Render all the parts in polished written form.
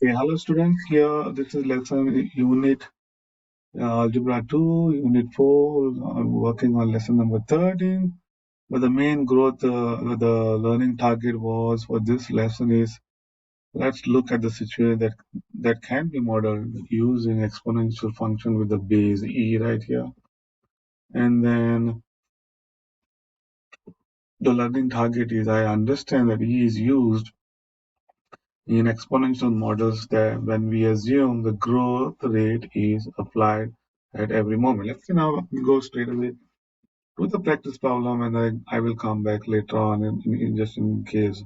Okay, hello students. Here, this is lesson unit Algebra 2, Unit 4. I'm working on lesson number 13. But the main growth, the learning target was for this lesson is let's look at the situation that can be modeled using exponential function with the base e right here. And then the learning target is I understand that e is used in exponential models that when we assume the growth rate is applied at every moment. Let's see now go straight away to the practice problem and I will come back later on in just in case.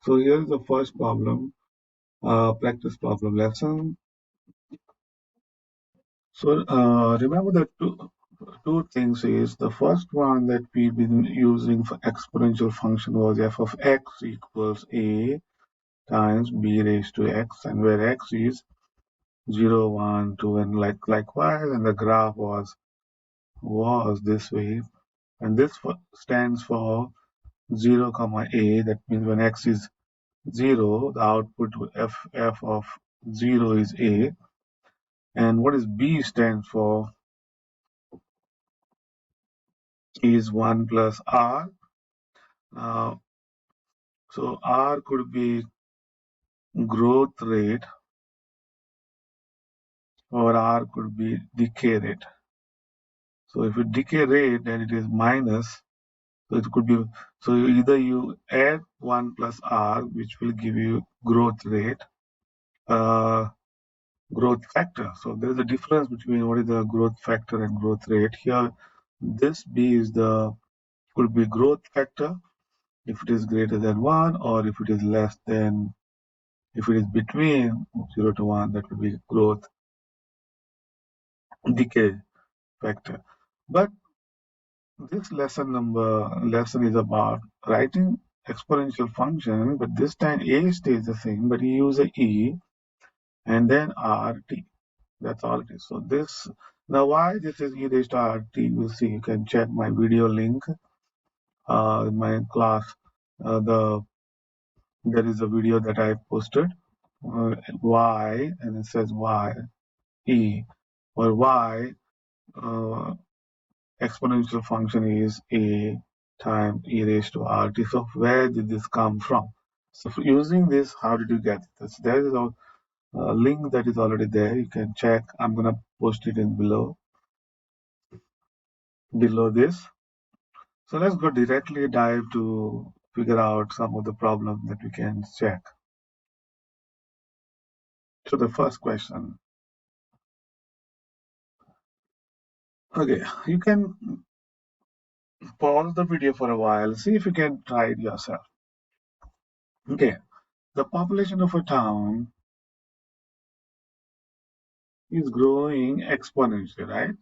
So here's the first problem, practice problem lesson. So remember the two things is the first one that we've been using for exponential function was f of x equals a times b raised to x, and where x is 0, 1, 2, and likewise, and the graph was this way, and this stands for 0 comma a. That means when x is 0, the output f of 0 is a, and what is b stands for is 1 plus r. Uh, so r could be growth rate or r could be decay rate. So if it decay rate, then it is minus. So it could be, so either you add 1 plus r, which will give you growth rate, growth factor. So there's a difference between what is the growth factor and growth rate. Here, this b is the could be growth factor if it is greater than 1, or if it is less than, if it is between 0 to 1, that will be growth decay factor. But this lesson is about writing exponential function, but this time a stays the same, but you use a e and then rt. That's all it is. So this now why this is e raised to rt, you see, you can check my video link in my class. The There is a video that I posted. Y, and it says y e, or y uh, exponential function is a times e raised to rt. So where did this come from? So using this, how did you get this? There is a link that is already there. You can check. I'm gonna post it in below this. So let's go directly dive to figure out some of the problems that we can check. So the first question. Okay, you can pause the video for a while, see if you can try it yourself. Okay, the population of a town is growing exponentially, right?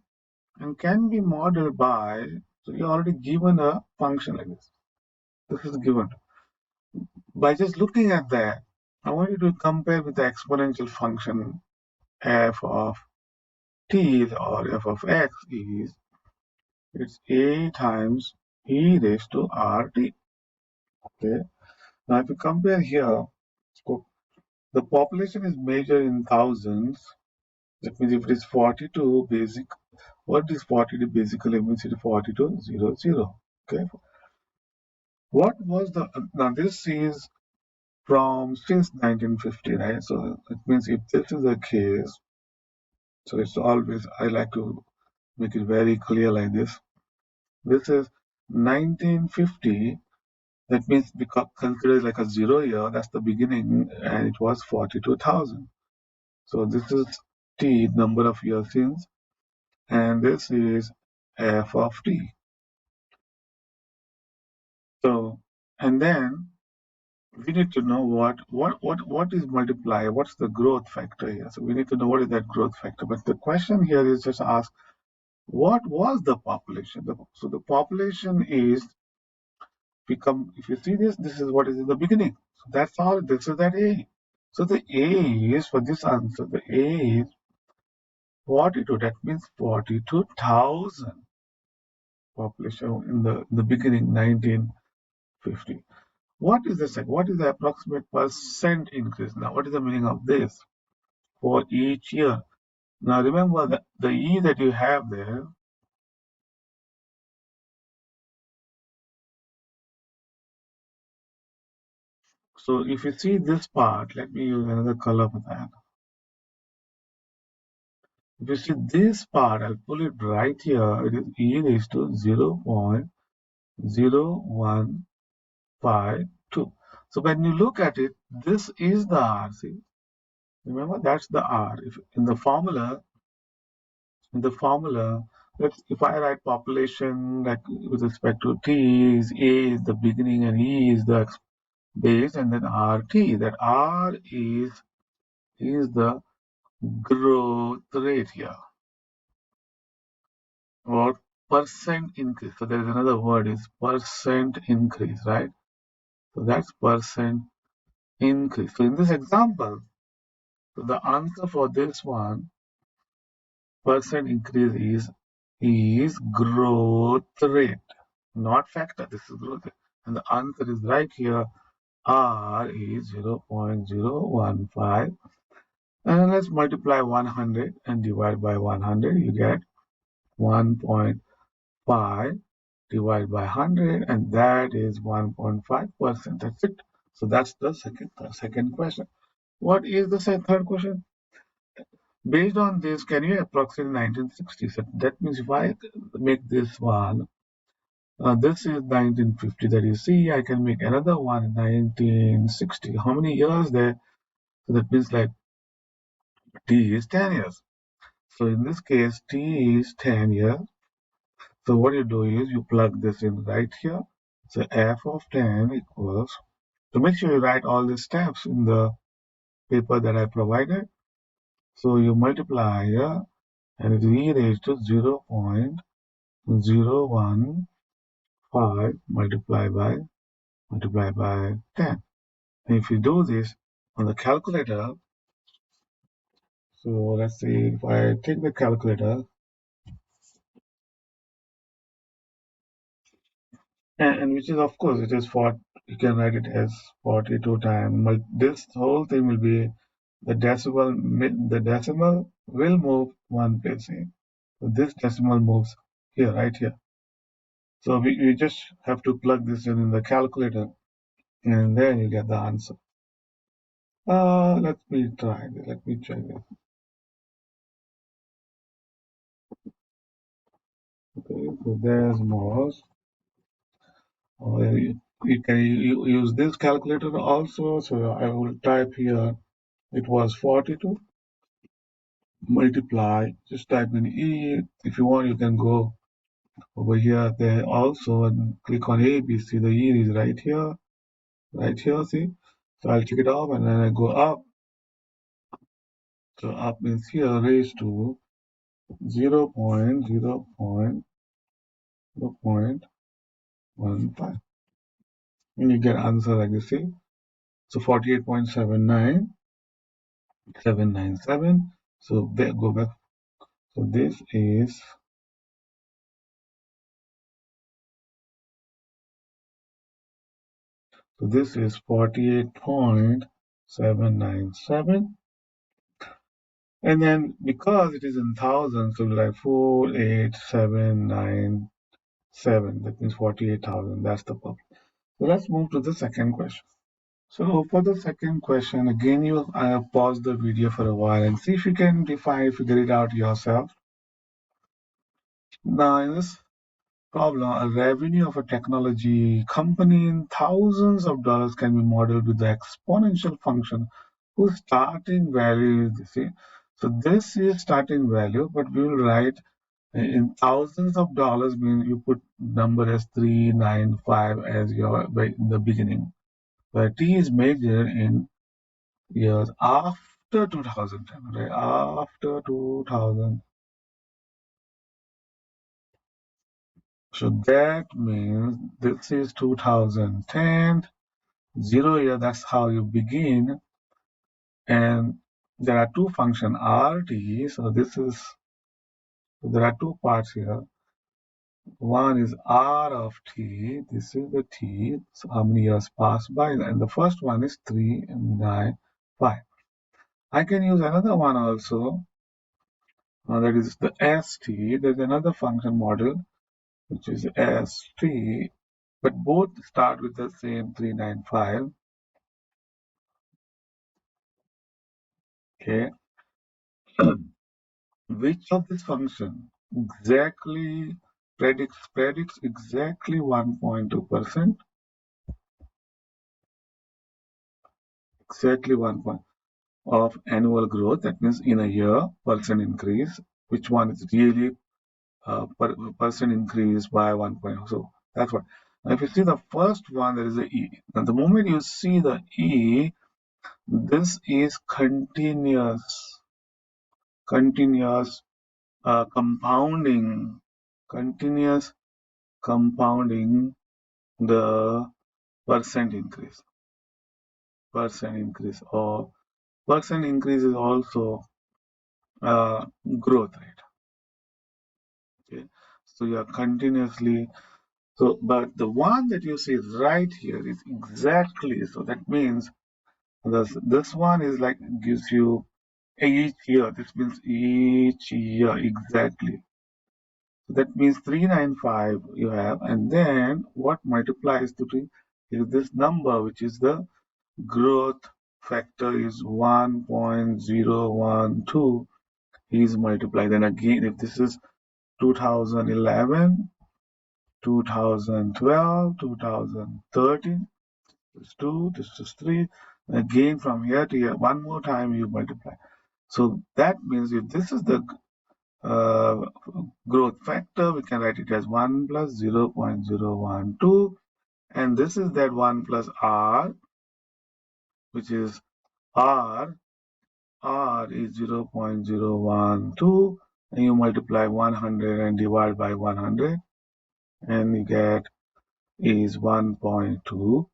And can be modeled by, so you're already given a function like this. This is given. By just looking at that, I want you to compare with the exponential function f of t or f of x is, it's a times e raised to rt. Okay. Now, if you compare here, so the population is measured in thousands. That means if it is 42 basic, what is 42 basically means it is 4200. Okay. What was the, now this is from since 1950, right? So it means if this is the case, so it's always, I like to make it very clear like this. This is 1950. That means because consider like a 0 year, that's the beginning, and it was 42,000. So this is t, number of years since, and this is f of t. So, and then we need to know what is multiply, what's the growth factor here. So we need to know what is that growth factor. But the question here is just ask, what was the population? So the population is, if you see this, this is what is in the beginning. So that's all. This is that A. So the A is for this answer. The A is 42. That means 42,000 population in the beginning 1950. What is the what is the approximate percent increase? Now, what is the meaning of this for each year? Now, remember that the E that you have there. So, if you see this part, let me use another color for that. If you see this part, I'll pull it right here. It is E raised to 0.0152. So, when you look at it, this is the R. See, remember that's the R. If in the formula, let's if I write population like with respect to T is A is the beginning and E is the base and then RT. That R is the growth rate here or percent increase. So there is another word is percent increase, right? So that's percent increase. So in this example, so the answer for this one percent increase is growth rate, not factor. This is growth rate. And the answer is right here. R is 0.015. And let's multiply 100 and divide by 100. You get 1.5 divided by 100, and that is 1.5%. That's it. So that's the second question. What is the third question? Based on this, can you approximate 1960? So that means if I make this one, this is 1950 that you see, I can make another one in 1960. How many years there? So that means like T is 10 years. So in this case, T is 10 years. So what you do is you plug this in right here. So f of 10 equals, so make sure you write all the steps in the paper that I provided. So you multiply here and it is e raised to 0.015 multiply by 10. And if you do this on the calculator, so let's see if I take the calculator and which is of course it is for you can write it as 42 times. But this whole thing will be the decimal will move one place in. So this decimal moves here, right here. So we just have to plug this in the calculator and then you get the answer. Let me try this. Let me try this. Okay, so there's more. You can use this calculator also. So I will type here. It was 42 multiply. Just type in E. If you want, you can go over here. There also and click on A, B, C. The E is right here. Right here, see? So I'll check it off and then I go up. So up means here raised to 0.0.15. And you get answer like this, see? So 48.79797. So there, go back. So this is, so this is 48.797. And then because it is in thousands, so like 48797. That means 48,000. That's the problem. So let's move to the second question. So for the second question, again, you pause the video for a while and see if you can figure it out yourself. Now, in this problem, a revenue of a technology company in thousands of dollars can be modeled with the exponential function whose starting value is, see, so this is starting value, but we will write in thousands of dollars means you put number as 395 as your in the beginning, where T is measured in years after 2010, right? After 2000. So that means this is 2010, 0 year, that's how you begin. And there are two functions, RT, so this is, so there are two parts here. One is R of t. This is the t. So how many years pass by? And the first one is 3, 9, 5. I can use another one also. That is the st. There's another function model which is st, but both start with the same 395. Okay. Which of this function exactly predicts exactly 1.2%? Exactly 1 point of annual growth. That means in a year, percent increase. Which one is really percent increase by 1 point? So that's what. Now, if you see the first one, there is a e. Now, the moment you see the e, this is continuous compounding, continuous compounding the percent increase, or percent increase is also uh, growth rate. Okay, so you are continuously, so but the one that you see right here is exactly, so that means this one is like gives you each year. This means each year exactly. So that means 395 you have, and then what multiplies to 3 is this number, which is the growth factor is 1.012 is multiplied. Then again, if this is 2011, 2012, 2013, this is 2, this is 3. Again, from here to here, one more time you multiply. So that means if this is the uh, growth factor, we can write it as 1 plus 0.012, and this is that 1 plus r, which is r. R is 0.012, and you multiply 100 and divide by 100, and you get is 1.2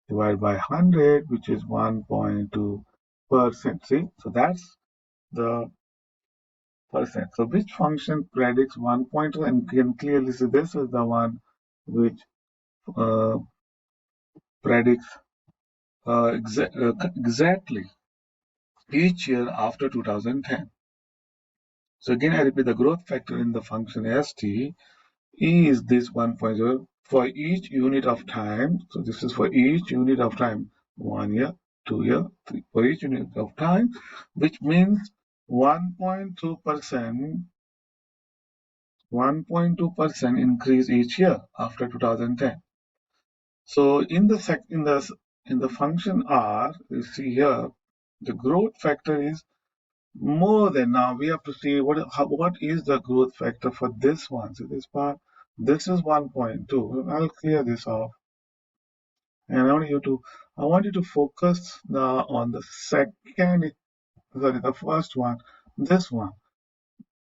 divided by 100, which is 1.2%. See, so that's the percent. So which function predicts 1.2? And you can clearly see this is the one which uh, predicts exactly each year after 2010. So again, I repeat, the growth factor in the function st is this 1.0 for each unit of time. So this is for each unit of time, 1 year, 2 year, 3, for each unit of time, which means 1.2%, 1.2% increase each year after 2010. So in the function r, you see here, the growth factor is more than. Now we have to see what is the growth factor for this one. So this part, this is 1.2. I'll clear this off, and I want you to focus now on the the first one, this one.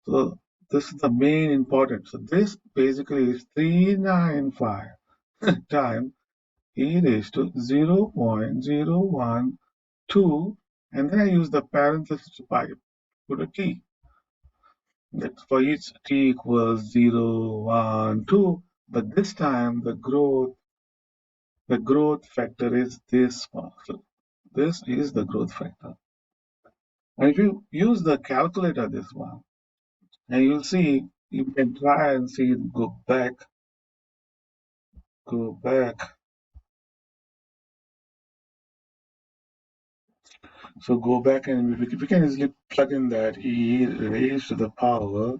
So this is the main important. So this basically is 395 times e raised to 0.012, and then I use the parenthesis to put a t. That's for each t equals 0, 1, 2. But this time the growth factor is this one. So this is the growth factor. And if you use the calculator, this one, and you'll see, you can try and see it go back. So go back, and we can easily plug in that e raised to the power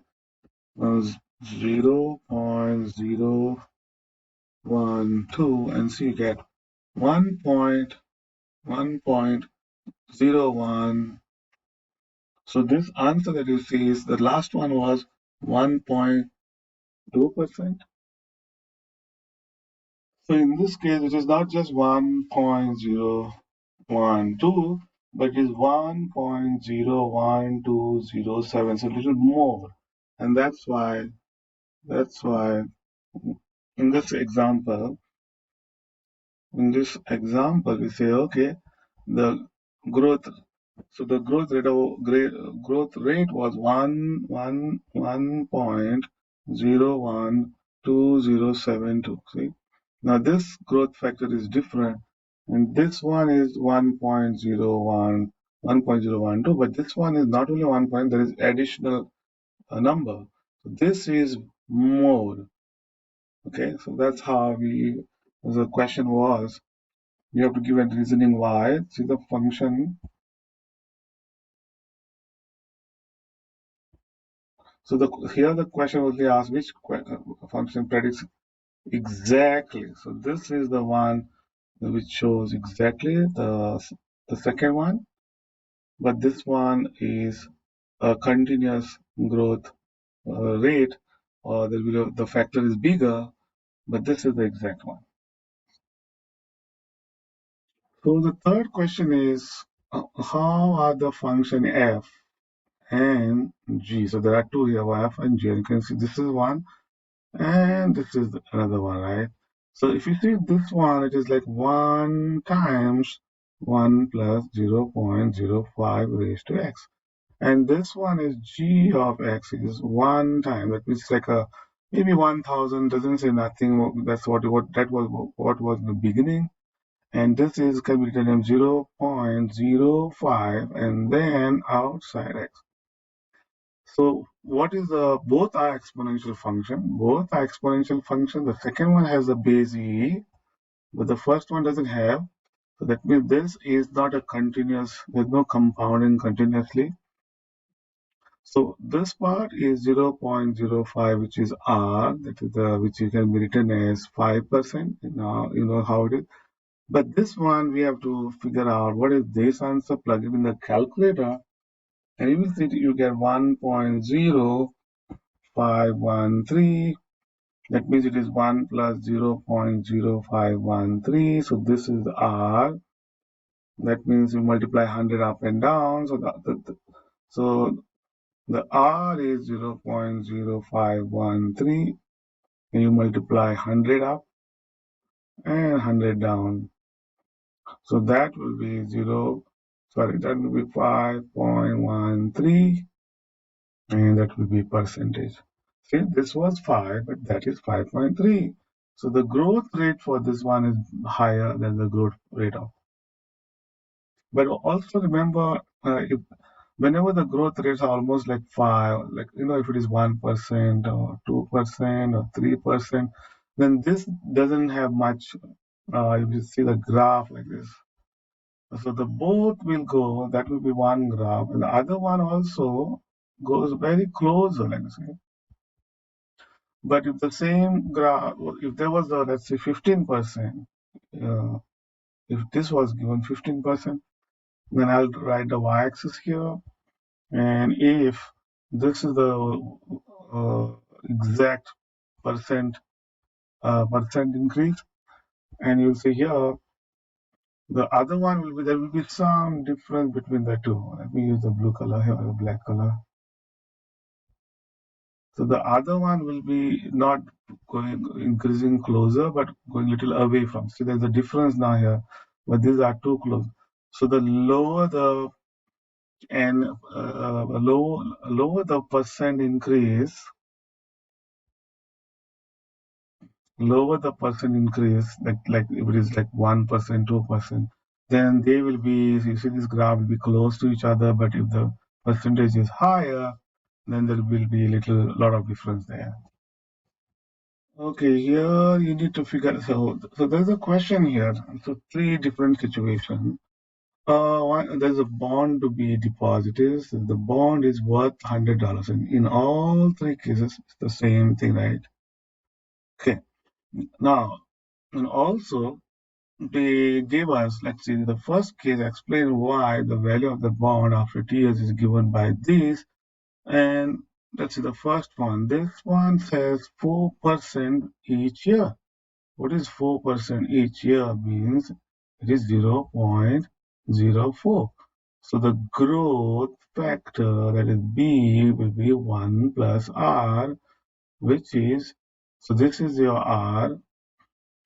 of 0.012, and so you get 1.01. So this answer that you see is the last one was 1.2%. So in this case, it is not just 1.012, but it is 1.01207, so a little more. And that's why in this example, we say, okay, the growth. So the growth rate was 1.012, 2072. See, now this growth factor is different, and this one is 1.01, 1.012, but this one is not only 1 point, there is additional number. So this is more. Okay, so that's how the question was. You have to give a reasoning why. See the function. So here the question only asks which function predicts exactly. So this is the one which shows exactly the second one, but this one is a continuous growth rate, or the factor is bigger, but this is the exact one. So the third question is how are the function f and g? So there are two here, f and g. And you can see this is one and this is another one, right? So if you see this one, it is like 1 times 1 plus 0.05 raised to x. And this one is g of x is 1 time. That means like a maybe 1000, doesn't say nothing. That's what was the beginning. And this is can be written as 0.05 and then outside x. So what is both are exponential function. Both are exponential function. The second one has a base e, but the first one doesn't have. So that means this is not a continuous, there's no compounding continuously. So this part is 0.05, which is R, that is which you can be written as 5%. Now you know how it is. But this one we have to figure out what is this answer, plug it in the calculator, and you will see you get 1.0513. That means it is 1 plus 0.0513. So this is R. That means you multiply 100 up and down. So the R is 0.0513. And you multiply 100 up and 100 down. So that will be that will be 5.13, and that will be percentage. See, this was 5, but that is 5.3. So the growth rate for this one is higher than the growth rate of. But also remember, if whenever the growth rates are almost like 5, like if it is 1% or 2% or 3%, then this doesn't have much. If you see the graph like this, so the both will go, that will be one graph, and the other one also goes very close, like this. But if the same graph, if there was, let's say, 15%, uh, if this was given 15%, then I'll write the y-axis here, and if this is the uh, exact percent increase, and you'll see here, the other one will be, there will be some difference between the two. Let me use the blue color here, or the black color. So the other one will be not going increasing closer, but going little away from. See, there's a difference now here, but these are too close. So the lower the and lower the percent increase, like if it is like 1%, 2%, then they will be. You see, this graph will be close to each other. But if the percentage is higher, then there will be a lot of difference there. Okay, here you need to figure. So there's a question here. So three different situations. There's a bond to be deposited. So the bond is worth $100, and in all three cases, it's the same thing, right? Okay. Now, and also they gave us, let's see, the first case explain why the value of the bond after 2 years is given by this, and let's see the first one. This one says 4% each year. What is 4% each year means it is 0.04. So the growth factor, that is B, will be 1 plus R, which is, so this is your R,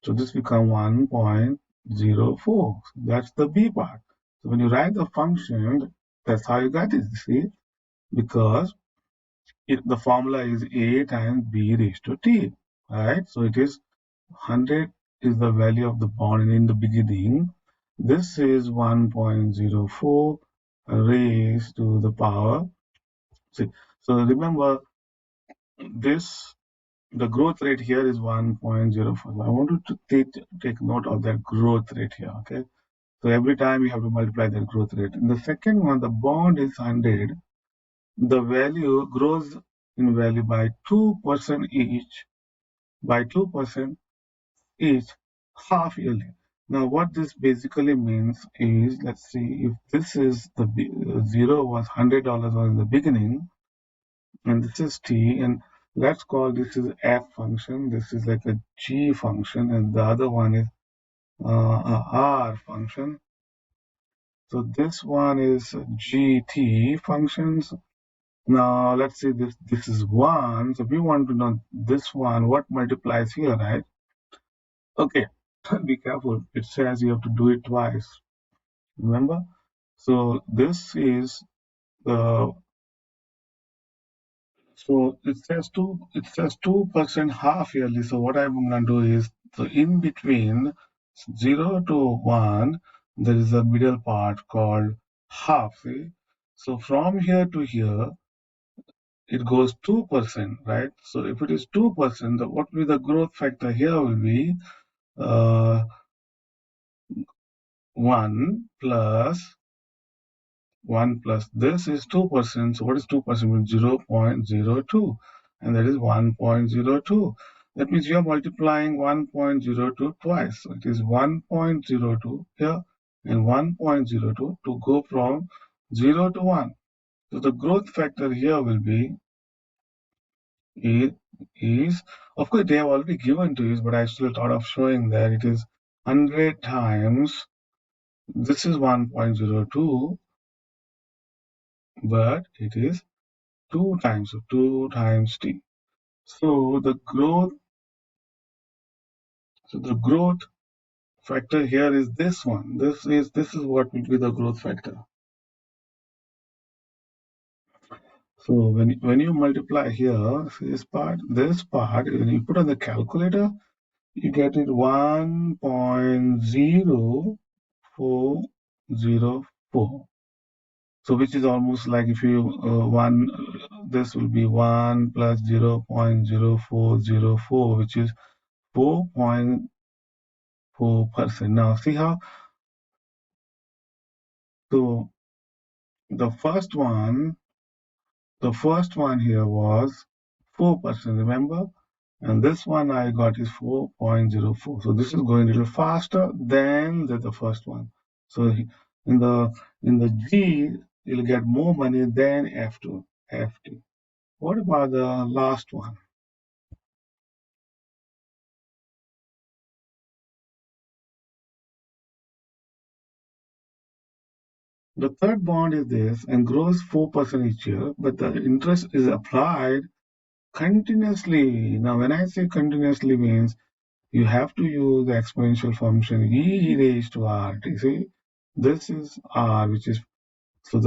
so this becomes 1.04. That's the B part. So when you write the function, that's how you got it, see, because the formula is A times B raised to T. right? So it is 100 is the value of the bond in the beginning. This is 1.04 raised to the power. See, so remember this, the growth rate here is 1.05. I want you to take note of that growth rate here, okay? So every time you have to multiply that growth rate. In the second one, the bond is 100. The value grows in value by 2% each, by 2% each half yearly. Now, what this basically means is, let's see, if this is the zero was $100 in the beginning, and this is t, and let's call this is f function. This is like a g function, and the other one is a r function. So this one is gt functions. Now let's say this is 1. So we want to know this one, what multiplies here, right? Okay, be careful. It says you have to do it twice. Remember? So this is the so it says 2% half yearly. So what I'm gonna do is, so in between 0 to 1, there is a middle part called half. See? So from here to here, it goes 2%, right? So if it is 2%, what will be the growth factor here will be uh, 1 plus 1 plus this is 2%. So what is 2%? 0.02, and that is 1.02. That means you are multiplying 1.02 twice. So it is 1.02 here and 1.02 to go from 0 to 1. So the growth factor here will be is, of course, they have already given to you, but I still thought of showing that it is 100 times, this is 1.02, but it is 2 times, so 2 times t. So the growth factor here is this one. This is what will be the growth factor. So when you multiply here, this part, when you put on the calculator, you get it 1.0404. So which is almost like if you this will be 1 plus 0.0404, which is 4.4%. Now see how, so the first one here was 4%, remember? And this one I got is 4.04. So this is going a little faster than the first one. So in the G, you'll get more money than F2, FT. What about the last one? The third bond is this and grows 4% each year, but the interest is applied continuously. Now, when I say continuously means you have to use the exponential function e raised to r. See, this is r, which is so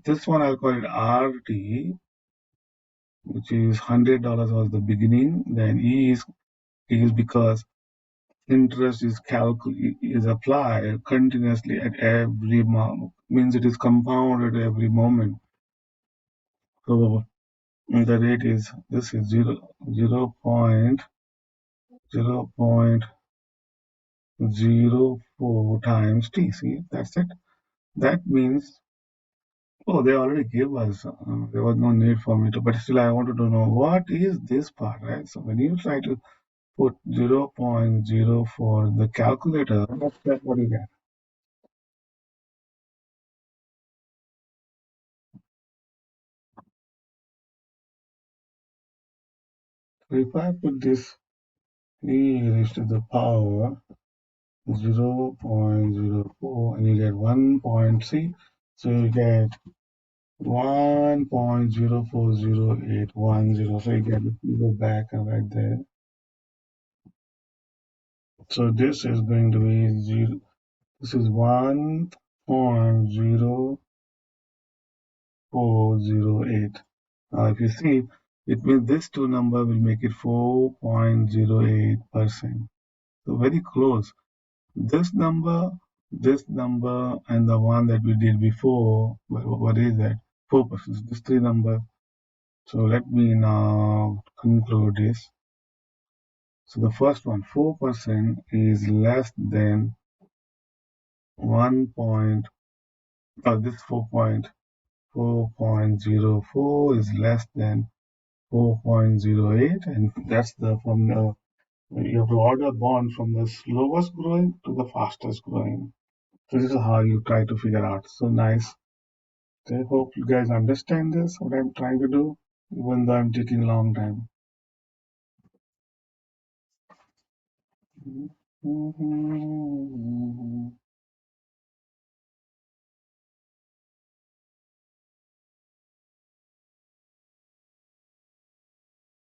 this one I'll call it RT, which is $100 was the beginning. Then E is because interest is applied continuously at every moment, means it is compounded every moment. So the rate is, this is 0.04 times t. See, that's it. That means, oh, they already gave us. There was no need for me to, but still, I wanted to know what is this part, right? So when you try to put 0.04 in the calculator, that's what you get. So if I put this e raised to the power 0.04 and you get 1.3, so you get 1.040810. So you get, you go back and right there. So this is going to be zero. This is 1.0408. Now, if you see, It means this two number will make it 4.08%. So very close. This number, and the one that we did before, what is that? 4%. This three number. So let me now conclude this. So the first one, 4% is less than 1 point, this 4.04 is less than 4.08, and that's from the, you have to order bond from the slowest growing to the fastest growing. So this is how you try to figure out. So nice. I hope you guys understand this, what I'm trying to do, even though I'm taking a long time.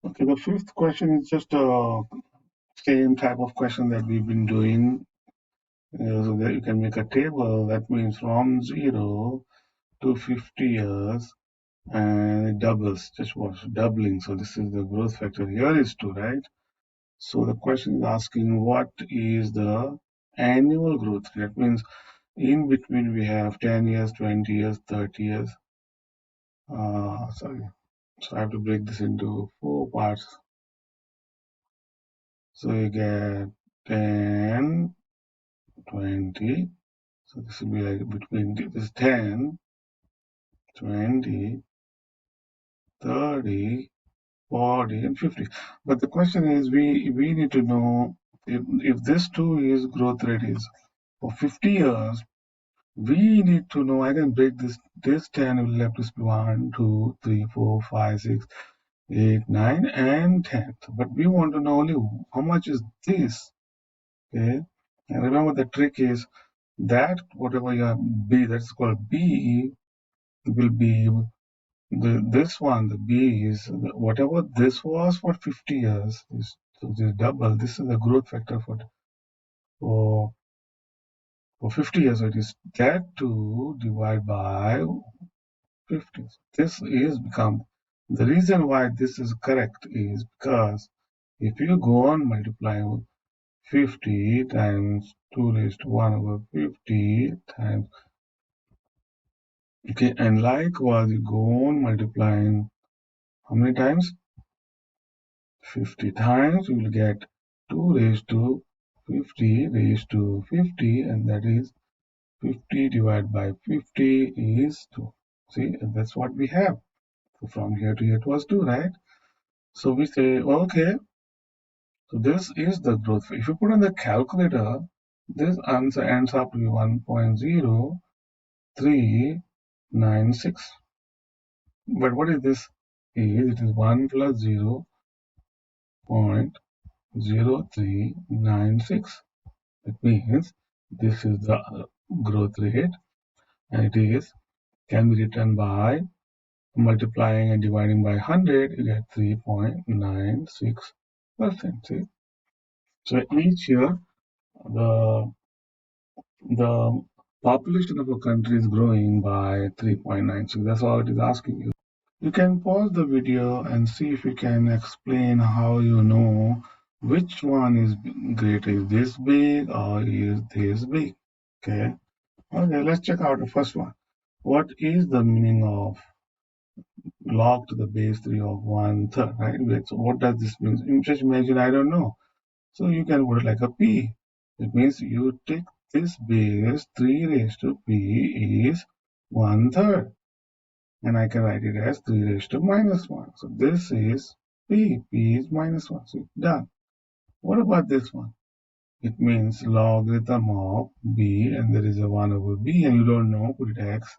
Okay, the fifth question is just a same type of question that we've been doing. So that you can make a table that means from 0 to 50 years, and it doubles, just watch, doubling. So this is the growth factor. Here is 2, right? So the question is asking what is the annual growth rate. That means in between we have 10 years, 20 years, 30 years. Sorry. So I have to break this into 4 parts. So you get 10, 20. So this will be like between this 10, 20, 30, 40, and 50. But the question is, we need to know if this 2 is growth rate is for 50 years, we need to know. I can break this 10 will have to be 1, 2, 3, 4, 5, 6, 8, 9, and 10. But we want to know only how much is this. Okay. And remember the trick is that whatever you have B, that's called B, will be this one, the B is whatever this was for 50 years. So this double. This is the growth factor for, for 50 years. So it is that 2 divided by 50. This is become the reason why this is correct is because if you go on multiplying 50 times 2 raised to 1 over 50 times, okay, and likewise you go on multiplying how many times? 50 times, you will get 2 raised to 50 raised to 50, and that is 50 divided by 50 is 2. See, that's what we have. So from here to here it was 2, right? So we say, okay, so this is the growth. If you put on the calculator, this answer ends up to be 1.0396. But what is this? It is 1 plus 0.0396. It means this is the growth rate, and it is can be written by multiplying and dividing by 100. You get 3.96%. See, so each year the the population of a country is growing by 3.96. That's all it is asking you. You can pause the video and see if you can explain how you know which one is greater. Is this big or is this big? Okay. Okay, let's check out the first one. What is the meaning of log to the base 3 of 1/3, right? So what does this mean? You just imagine, I don't know. So you can put it like a p. It means you take this base 3 raised to p is 1/3. And I can write it as 3 raised to minus 1. So this is p. P is minus 1. So done. What about this one? It means logarithm of b, and there is a 1 over b, and you don't know, put it x.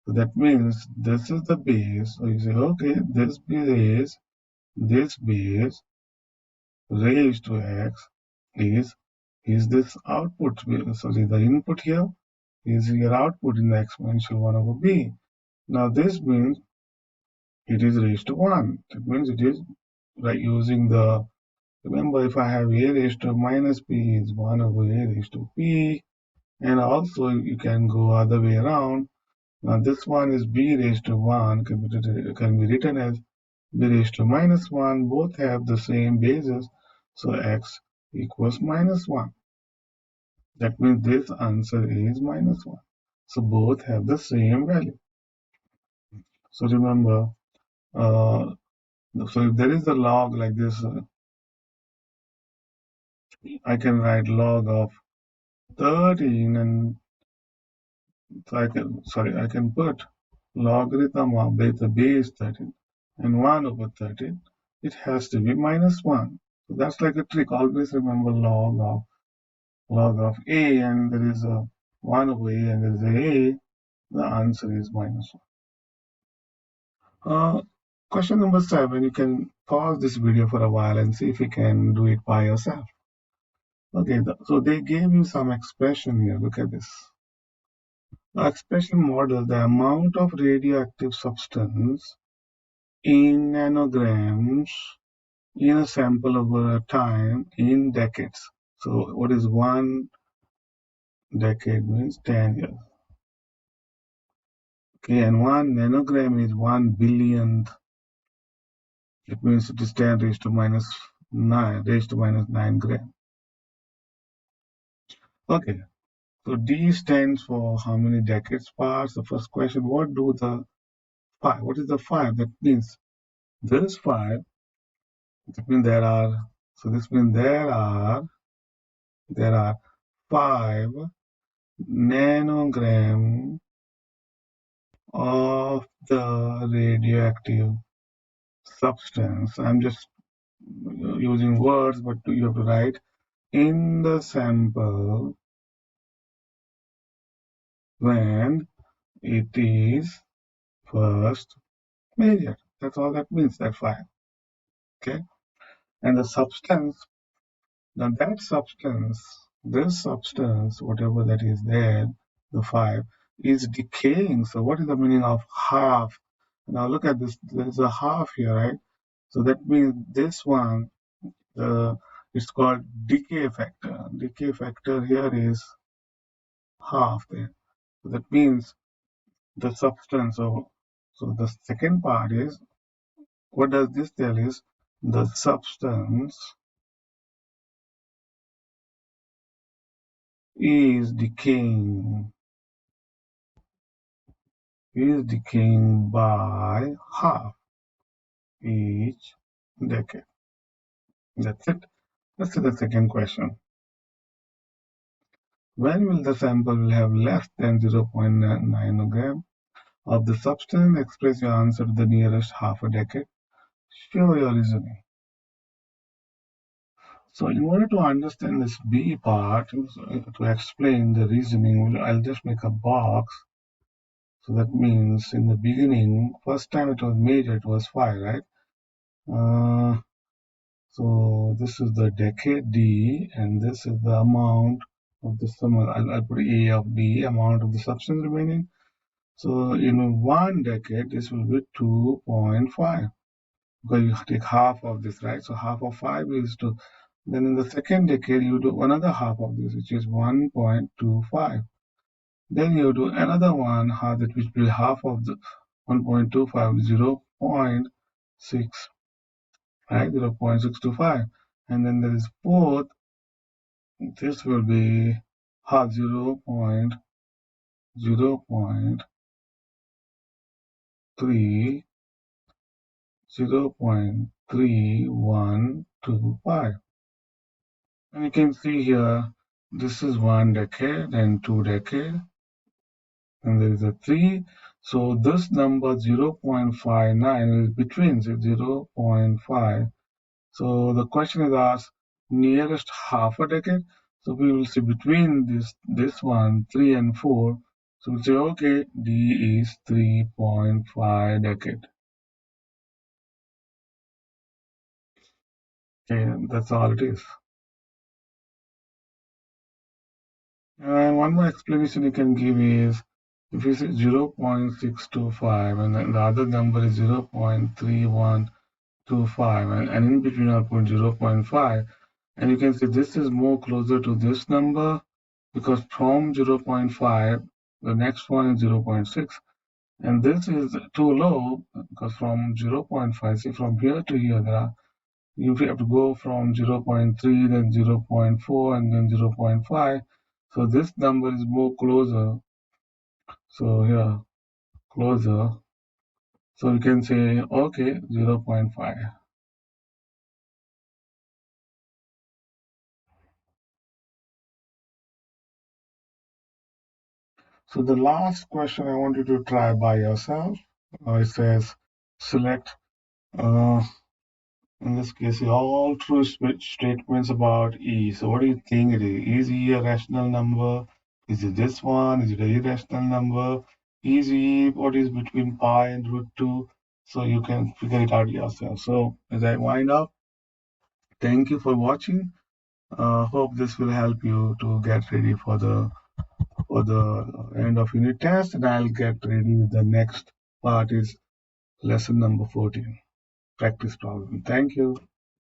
So that means this is the base. So you say, okay, this base raised to x is this output. So the input here is your output in the exponential 1 over b. Now this means it is raised to 1. That means it is like using the, remember, if I have a raised to minus p is 1 over a raised to p, and also you can go other way around. Now this one is b raised to 1 can be written as b raised to minus 1, both have the same basis, so x equals minus 1. That means this answer is minus 1. So both have the same value. So remember, uh, so if there is a log like this, I can write log of 13 and so I can put logarithm of the base 13 and 1 over 13. It has to be minus 1. So that's like a trick. Always remember log of a, and there is a 1 over a and there is a. The answer is minus 1. Question number 7. You can pause this video for a while and see if you can do it by yourself. Okay, so they gave you some expression here. Look at this. The expression model the amount of radioactive substance in nanograms in a sample over a time in decades. So what is 1 decade means 10 years. Okay, and 1 nanogram is 1 billionth. It means it is 10 raised to minus 9, raised to minus 9 gram. Okay, so D stands for how many decades pass. The first question, what is the 5? That means there is 5. That means this means there are 5 nanogram of the radioactive substance. I'm just using words, but you have to write in the sample when it is first measured. That's all that means, that 5. Okay. And the substance, now this substance, whatever that is there, the 5, is decaying. So what is the meaning of half? Now look at this, there is a half here, right? So that means this one, it's called decay factor. Decay factor here is half there. So that means the substance. So the second part is, what does this tell is the substance is decaying by half each decade. That's it. Let's see the second question. When will the sample have less than 0.9 gram of the substance? Express your answer to the nearest half a decade. Show your reasoning. So in order to understand this B part, to explain the reasoning, I'll just make a box. So that means in the beginning, first time it was measured, it was 5, right? So this is the decade D, and this is the amount of the sum. I'll put A of D, amount of the substance remaining. So in 1 decade, this will be 2.5. Because you take half of this, right? So half of 5 is 2. Then in the second decade, you do another half of this, which is 1.25. Then you do another one, half that which will be half of the 1.25, 0.6, right? 0.625. And then there is fourth, this will be half 0.3125. And you can see here, this is 1 decade and 2 decade, and there is a 3. So this number 0.59 is between 0.5. So the question is asked nearest half a decade. So we will see between this one, 3 and 4. So we'll say, okay, D is 3.5 decade. Okay, that's all it is. And one more explanation you can give is, if you say 0.625 and then the other number is 0.3125, and in between I'll put 0.5, and you can see this is more closer to this number, because from 0.5 the next one is 0.6, And this is too low because from 0.5, see from here to here, you have to go from 0.3, then 0.4, and then 0.5. So this number is more closer. So here, closer. So you can say, okay, 0.5. So the last question I want you to try by yourself. It says select, uh, in this case, all true statements about E. So what do you think it is? Is E a rational number? Is it this one? Is it an irrational number? Is E what is between pi and root 2? So you can figure it out yourself. So as I wind up, thank you for watching. Hope this will help you to get ready for the end of unit test, and I'll get ready with the next part is lesson number 14, practice problem. Thank you.